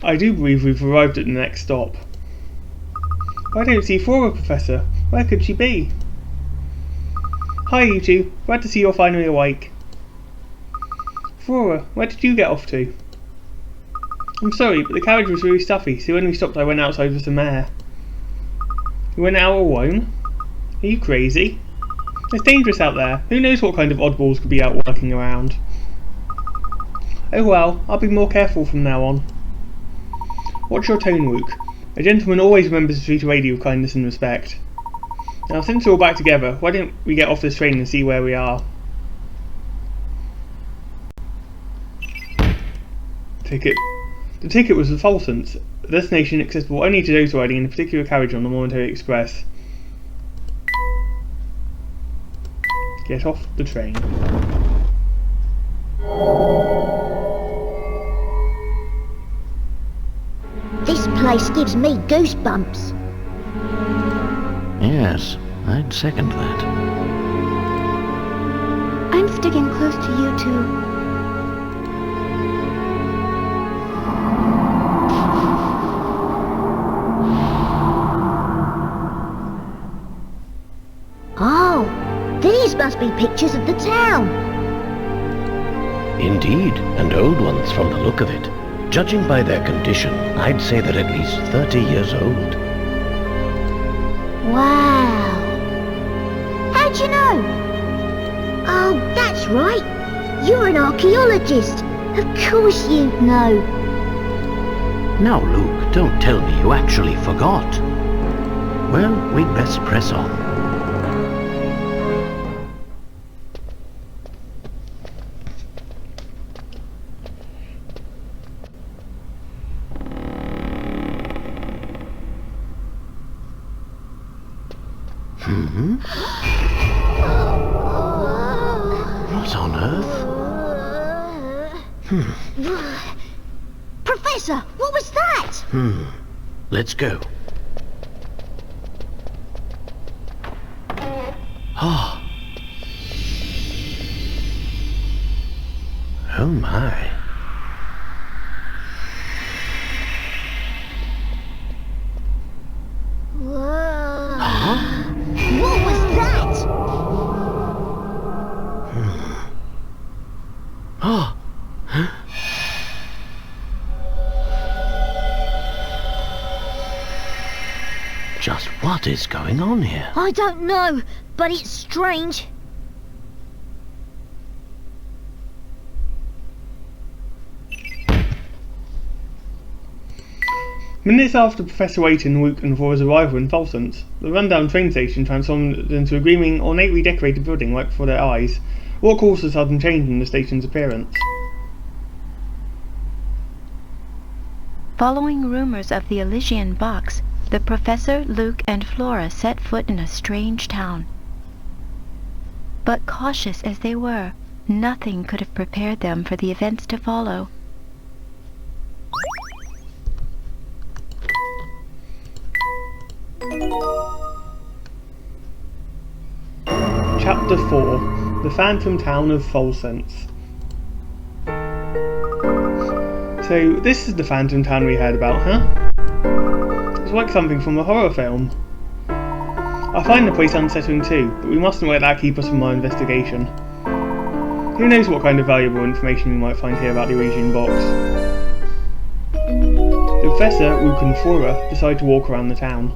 I do believe we've arrived at the next stop. I don't see Flora, Professor. Where could she be? Hi, you two. Glad to see you're finally awake. Flora, where did you get off to? I'm sorry, but the carriage was really stuffy, so when we stopped I went outside for some air. You went out alone? Are you crazy? It's dangerous out there. Who knows what kind of oddballs could be out working around? Oh well, I'll be more careful from now on. Watch your tone, Luke. A gentleman always remembers to treat a lady with kindness and respect. Now, since we're all back together, why don't we get off this train and see where we are? Ticket. The ticket was the Fulton's, a destination accessible only to those riding in a particular carriage on the Momentary Express. Get off the train. This place gives me goosebumps. Yes, I'd second that. I'm sticking close to you two. Oh, these must be pictures of the town. Indeed, and old ones from the look of it. Judging by their condition, I'd say they're at least 30 years old. Wow. How'd you know? Oh, that's right. You're an archaeologist. Of course you'd know. Now, Luke, don't tell me you actually forgot. Well, we'd best press on. What on earth? Professor, what was that? Let's go. Oh. Oh my. What was that? Oh. Just what is going on here? I don't know, but it's strange. Minutes after Professor Layton, Luke and Flora's arrival in Fulton's, the rundown train station transformed into a gleaming, ornately decorated building right before their eyes. What caused the sudden change in the station's appearance? Following rumors of the Elysian box, the Professor, Luke, and Flora set foot in a strange town. But cautious as they were, nothing could have prepared them for the events to follow. Chapter 4: The Phantom Town of Fulsense. So, this is the Phantom Town we heard about, huh? It's like something from a horror film. I find the place unsettling too, but we mustn't let that keep us from our investigation. Who knows what kind of valuable information we might find here about the Elysian box. The Professor, Luke and Flora decide to walk around the town.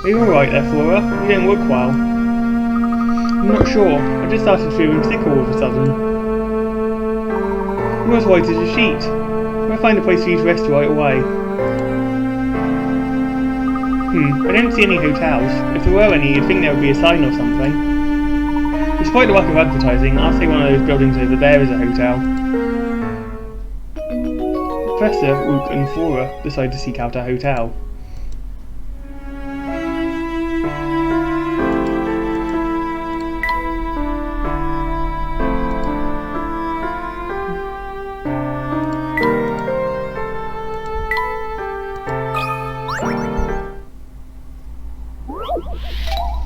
Are you alright there, Flora? You don't look well. I'm not sure. I just started feeling sick all of a sudden. You're as white as a sheet. I'll find a place for you to rest right away. I don't see any hotels. If there were any, you'd think there would be a sign or something. Despite the lack of advertising, I'll say one of those buildings over there is a hotel. Professor, Luke and Flora decide to seek out a hotel.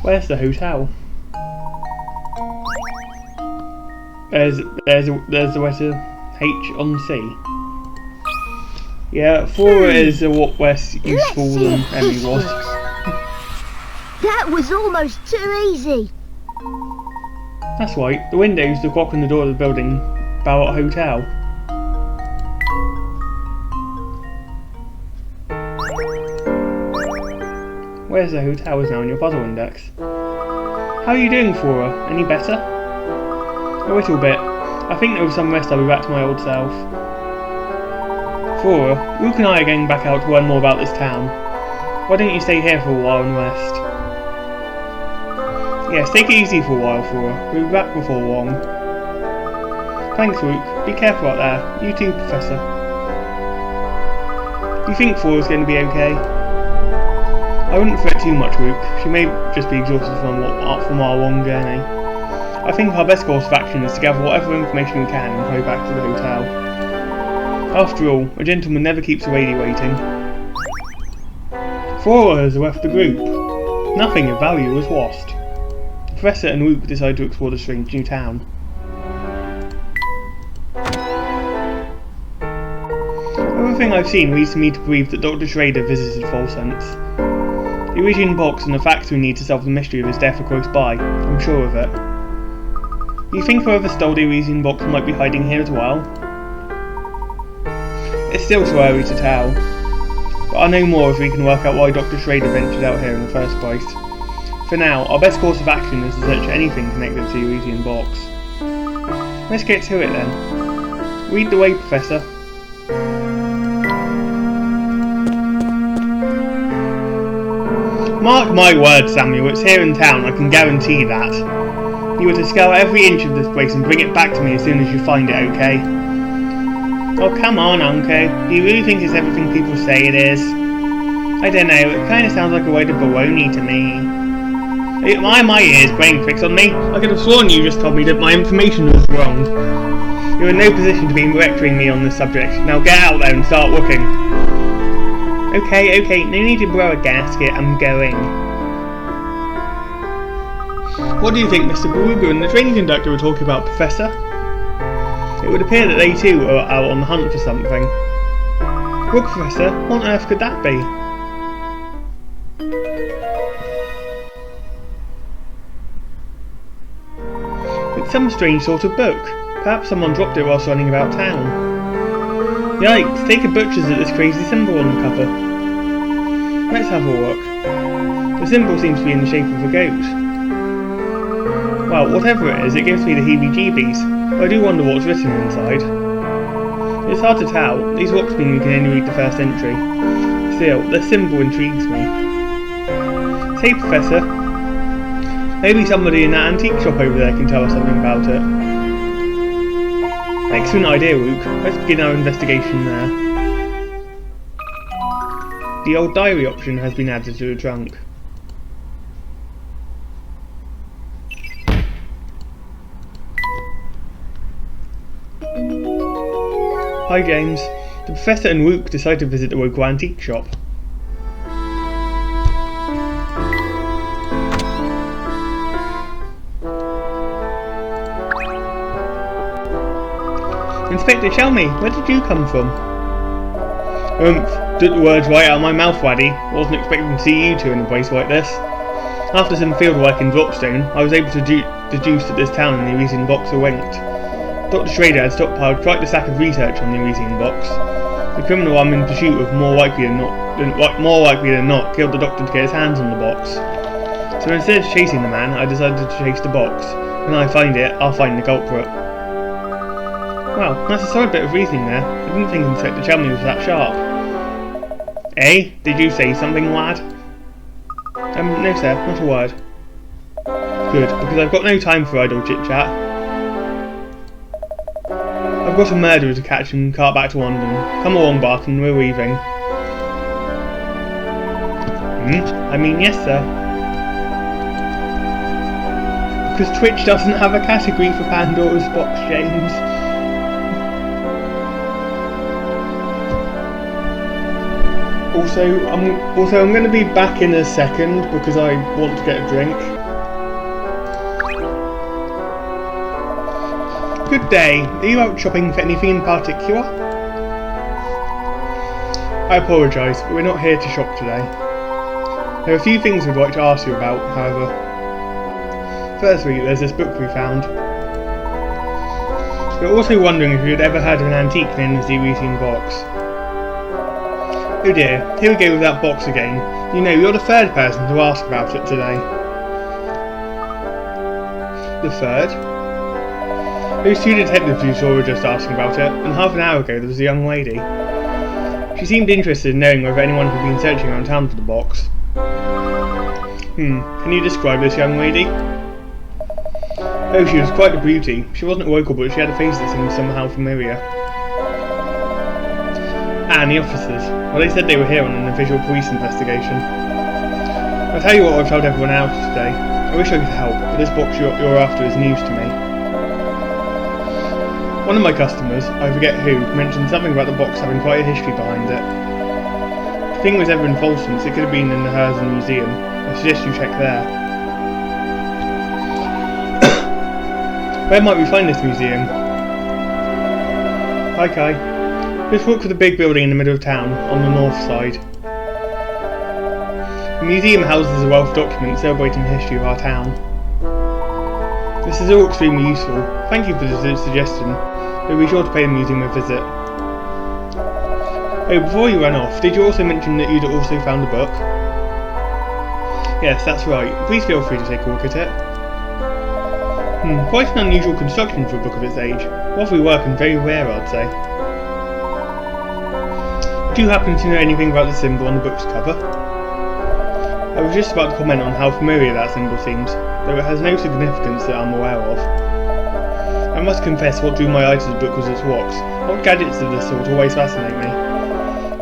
Where's the hotel? There's the letter H on C. Yeah, Flora is a lot less useful Let's see than if Emmy this was. works. That was almost too easy. That's right, the windows, the clock and the door of the building Ballot Hotel. Where's the hotel is now in your puzzle index? How are you doing, Flora? Any better? A little bit. I think with some rest I'll be back to my old self. Flora, Luke and I are going back out to learn more about this town. Why don't you stay here for a while and rest? Yes, take it easy for a while, Flora. We'll be back before long. Thanks, Luke. Be careful out there. You too, Professor. Do you think Flora's going to be okay? I wouldn't fret too much, Luke. She may just be exhausted from our long journey. I think our best course of action is to gather whatever information we can and hurry back to the hotel. After all, a gentleman never keeps a lady waiting. Flora has left the group. Nothing of value was lost. The Professor and Luke decide to explore the strange new town. Everything I've seen leads me to believe that Dr. Schrader visited Falsense. The Elysian box and the facts we need to solve the mystery of his death are close by. I'm sure of it. Do you think whoever stole the Elysian box might be hiding here as well? It's still too early to tell, but I'll know more if we can work out why Dr. Schrader ventured out here in the first place. For now, our best course of action is to search anything connected to the Elysian box. Let's get to it then. Lead the way, Professor. Mark my words, Samuel, it's here in town, I can guarantee that. You are to scour every inch of this place and bring it back to me as soon as you find it, okay? Oh, come on, Uncle. Do you really think it's everything people say it is? I don't know, it kind of sounds like a word of baloney to me. Why are my ears playing tricks on me? I could have sworn you just told me that my information was wrong. You're in no position to be lecturing me on this subject. Now get out there and start looking. Okay, no need to blow a gasket, I'm going. What do you think Mr. Baruga and the train conductor were talking about, Professor? It would appear that they too are out on the hunt for something. Look, Professor, what on earth could that be? It's some strange sort of book. Perhaps someone dropped it whilst running about town. Yikes, take a butcher's at this crazy symbol on the cover. Let's have a look. The symbol seems to be in the shape of a goat. Well, whatever it is, it gives me the heebie-jeebies. I do wonder what's written inside. It's hard to tell. These rocks mean we can only read the first entry. Still, the symbol intrigues me. Say, Professor, maybe somebody in that antique shop over there can tell us something about it. Excellent idea, Luke. Let's begin our investigation there. The old diary option has been added to the trunk. Hi James. The Professor and Luke decide to visit the local antique shop. Inspector, tell me, where did you come from? Took the words right out of my mouth, Waddy. Wasn't expecting to see you two in a place like this. After some field work in Dropstone, I was able to deduce that this town and the Elysian box are linked. Dr. Schrader had stockpiled quite the stack of research on the Elysian box. The criminal I'm in pursuit of more likely than not killed the doctor to get his hands on the box. So instead of chasing the man, I decided to chase the box. When I find it, I'll find the culprit. Well, that's a solid bit of reasoning there. I didn't think Inspector Chelmey was that sharp. Eh? Did you say something, lad? No sir, not a word. Good, because I've got no time for idle chit-chat. I've got a murderer to catch and cart back to London. Come along, Barton, we're leaving. I mean, yes, sir. Because Twitch doesn't have a category for Pandora's box, James. Also, I'm going to be back in a second because I want to get a drink. Good day. Are you out shopping for anything in particular? I apologise, but we're not here to shop today. There are a few things we'd like to ask you about, however. Firstly, there's this book we found. We're also wondering if you'd ever heard of an antique known as the Elysian box. Oh dear, here we go with that box again. You know, you're the third person to ask about it today. The third? Those two detectives you saw were just asking about it, and half an hour ago there was a young lady. She seemed interested in knowing whether anyone had been searching around town for the box. Can you describe this young lady? Oh, she was quite a beauty. She wasn't local, but she had a face that seemed somehow familiar. And the officers. Well, they said they were here on an official police investigation. I'll tell you what I've told everyone else today. I wish I could help, but this box you're after is news to me. One of my customers, I forget who, mentioned something about the box having quite a history behind it. If the thing was ever in Folsom's, it could have been in the Herzen Museum. I suggest you check there. Where might we find this museum? Hi Kai. Just walk for the big building in the middle of town, on the north side. The museum houses a wealth of documents celebrating the history of our town. This is all extremely useful. Thank you for the suggestion. We'll be sure to pay the museum a visit. Oh, before you run off, did you also mention that you'd also found a book? Yes, that's right. Please feel free to take a look at it. Quite an unusual construction for a book of its age. Lovely work and very rare, I'd say. Do you happen to know anything about the symbol on the book's cover? I was just about to comment on how familiar that symbol seems, though it has no significance that I'm aware of. I must confess what drew my eye to the book was its locks. Odd gadgets of this sort always fascinate me.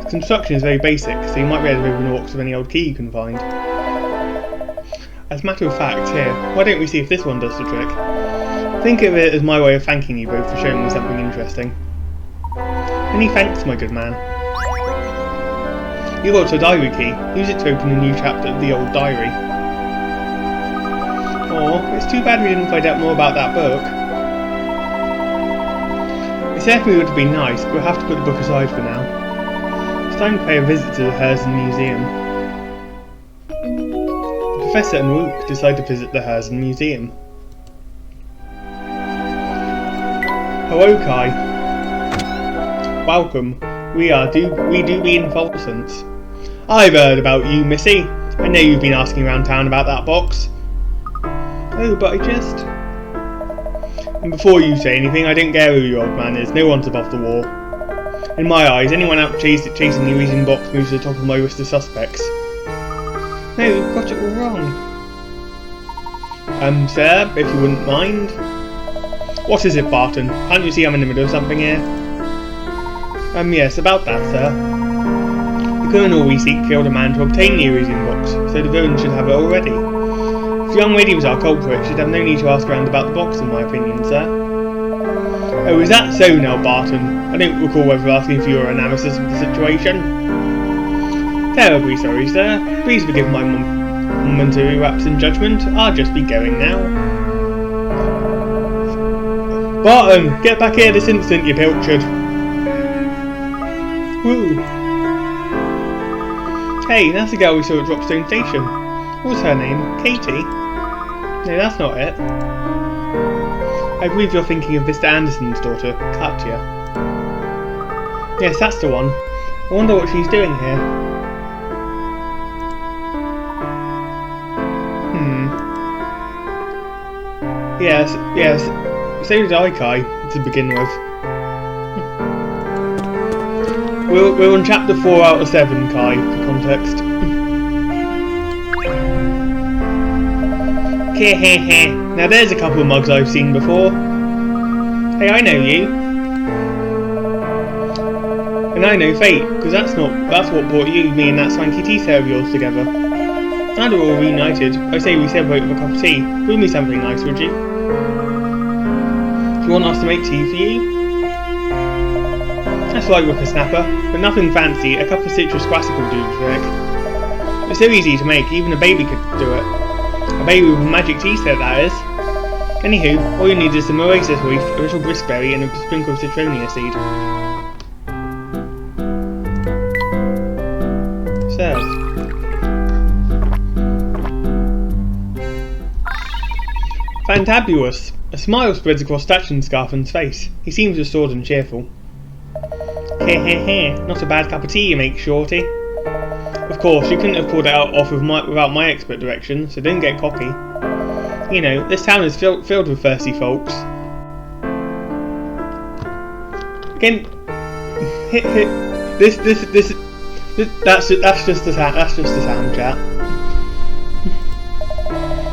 Its construction is very basic, so you might be able to open the locks with any old key you can find. As a matter of fact, here, why don't we see if this one does the trick? Think of it as my way of thanking you both for showing me something interesting. Many thanks, my good man. You got a diary key. Use it to open a new chapter of the old diary. Aw, it's too bad we didn't find out more about that book. It certainly would have been nice, but we'll have to put the book aside for now. It's time to pay a visit to the Herzen Museum. The Professor and Luke decide to visit the Herzen Museum. Hello, Kai. Welcome. We do be in Folsom's. I've heard about you, Missy. I know you've been asking around town about that box. Oh, but I just... And before you say anything, I don't care who your old man is. No one's above the law. In my eyes, anyone out chasing the Elysian box moves to the top of my list of suspects. No, you've got it all wrong. Sir, if you wouldn't mind. What is it, Barton? Can't you see I'm in the middle of something here? Yes, about that, sir. The criminal we seek killed a man to obtain the Elysian box, so the villain should have it already. If the young lady was our culprit, she'd have no need to ask around about the box, in my opinion, sir. Oh, is that so now, Barton? I don't recall ever asking for your analysis of the situation. Terribly sorry, sir. Please forgive my momentary lapse in judgment. I'll just be going now. Barton, get back here this instant, you pilchard. Woo. Hey, that's the girl we saw at Dropstone Station. What's her name? Katie? No, that's not it. I believe you're thinking of Mr. Anderson's daughter, Katya. Yes, that's the one. I wonder what she's doing here. Yes. So did I, Kai, to begin with. We're on chapter 4 out of 7, Kai, for context. Now there's a couple of mugs I've seen before. Hey, I know you. And I know Fate, because that's what brought you, me and that swanky tea set of yours together. Now they're all reunited, I say we celebrate with a cup of tea. Brew me something nice, would you? Do you want us to make tea for you? That's right, whippersnapper, but nothing fancy. A cup of citrus classic will do the trick. It's so easy to make, even a baby could do it. A baby with a magic tea set, that is. Anywho, all you need is some oasis leaf, a little gristberry, and a sprinkle of citronia seed. Served. Fantabulous! A smile spreads across Thatchen's Scarfin's face. He seems restored and cheerful. Heh, not a bad cup of tea you make, Shorty. Of course, you couldn't have pulled it off without my expert direction, so don't get cocky. You know, this town is filled with thirsty folks. Again, that's just a sound chat.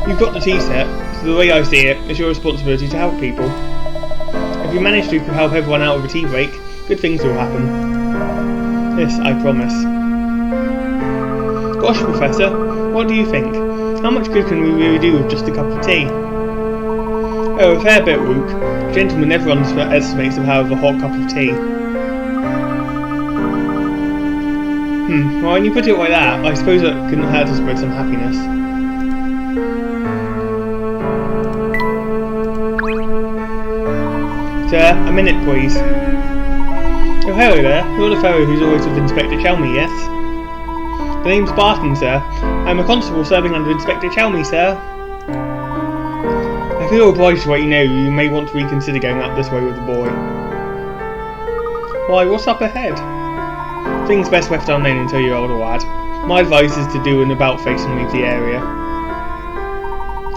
You've got the tea set, so the way I see it, it's your responsibility to help people. If you manage to help everyone out of a tea break, good things will happen. This, I promise. Gosh, Professor, what do you think? How much good can we really do with just a cup of tea? Oh, a fair bit, Rook. A gentleman never underestimates the power of a hot cup of tea. Well, when you put it like that, I suppose it couldn't hurt to spread some happiness. Sir, a minute, please. Oh, hello there. You're the fellow who's always with Inspector Chelmy, yes? The name's Barton, sir. I'm a constable serving under Inspector Chelmy, sir. I feel obliged to let you know you may want to reconsider going up this way with the boy. Why, what's up ahead? Things best left unknown until you're older, lad. My advice is to do an about-face and leave the area.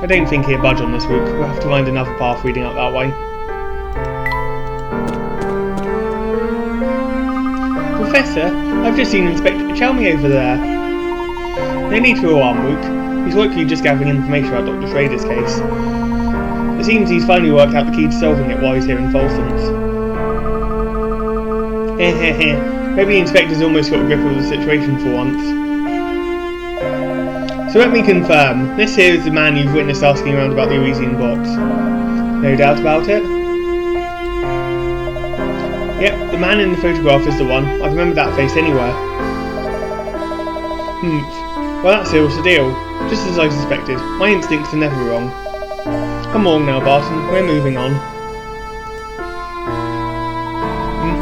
I don't think he'll budge on this route. We'll have to find another path leading up that way. Professor, I've just seen Inspector Chelmy over there. No need for alarm, Luke. He's likely just gathering information about Dr. Schrader's case. It seems he's finally worked out the key to solving it while he's here in Folsom's. Maybe the Inspector's almost got a grip of the situation for once. So let me confirm, this here is the man you've witnessed asking around about the Elysian box. No doubt about it? Yep, the man in the photograph is the one. I've remembered that face anywhere. Well, that seals the deal. Just as I suspected. My instincts are never wrong. Come along now, Barton. We're moving on.